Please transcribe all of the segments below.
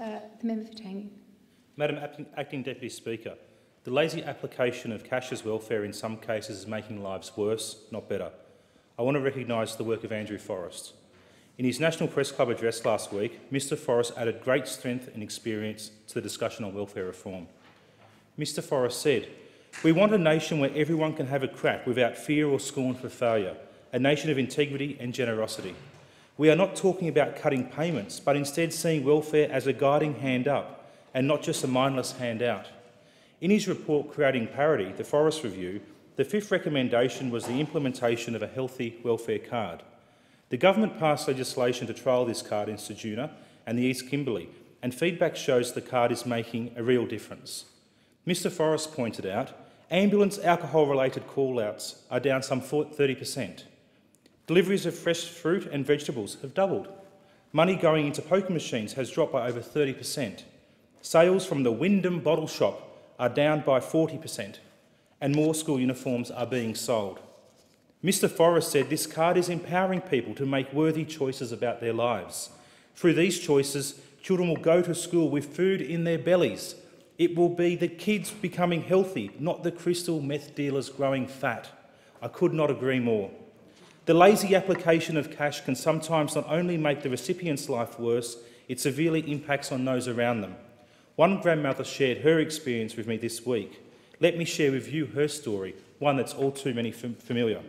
The member for Tangi. Madam Acting Deputy Speaker, the lazy application of cash as welfare in some cases is making lives worse, not better. I want to recognise the work of Andrew Forrest. In his National Press Club address last week, Mr Forrest added great strength and experience to the discussion on welfare reform. Mr Forrest said, "We want a nation where everyone can have a crack without fear or scorn for failure, a nation of integrity and generosity. We are not talking about cutting payments, but instead seeing welfare as a guiding hand up and not just a mindless handout." In his report Creating Parity, the Forrest Review, the fifth recommendation was the implementation of a healthy welfare card. The government passed legislation to trial this card in Ceduna and the East Kimberley, and feedback shows the card is making a real difference. Mr Forrest pointed out, ambulance alcohol-related call-outs are down some 30%. Deliveries of fresh fruit and vegetables have doubled. Money going into poker machines has dropped by over 30%. Sales from the Wyndham Bottle Shop are down by 40%, and more school uniforms are being sold. Mr Forrest said this card is empowering people to make worthy choices about their lives. Through these choices, children will go to school with food in their bellies. It will be the kids becoming healthy, not the crystal meth dealers growing fat. I could not agree more. The lazy application of cash can sometimes not only make the recipient's life worse, it severely impacts on those around them. One grandmother shared her experience with me this week. Let me share with you her story, one that's all too many familiar.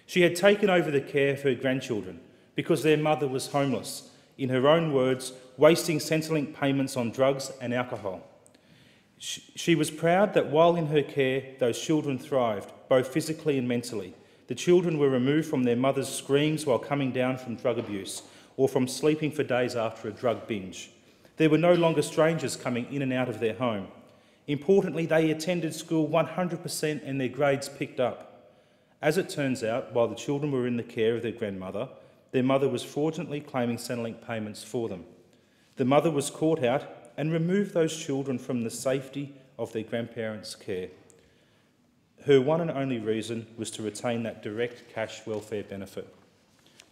She had taken over the care of her grandchildren because their mother was homeless, in her own words, wasting Centrelink payments on drugs and alcohol. She was proud that while in her care, those children thrived, both physically and mentally. The children were removed from their mother's screams while coming down from drug abuse or from sleeping for days after a drug binge. There were no longer strangers coming in and out of their home. Importantly, they attended school 100% and their grades picked up. As it turns out, while the children were in the care of their grandmother, their mother was fraudulently claiming Centrelink payments for them. The mother was caught out and removed those children from the safety of their grandparents' care. Her one and only reason was to retain that direct cash welfare benefit.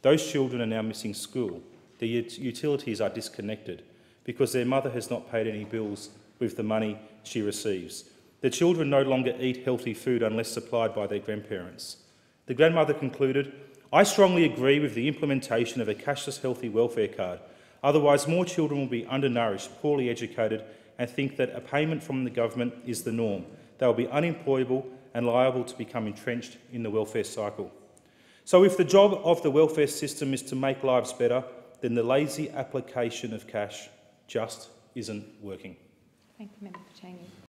Those children are now missing school. Their utilities are disconnected because their mother has not paid any bills with the money she receives. The children no longer eat healthy food unless supplied by their grandparents. The grandmother concluded, "I strongly agree with the implementation of a cashless healthy welfare card. Otherwise, more children will be undernourished, poorly educated, and think that a payment from the government is the norm. They will be unemployable and liable to become entrenched in the welfare cycle." So if the job of the welfare system is to make lives better, then the lazy application of cash just isn't working. Thank the member for Tangi.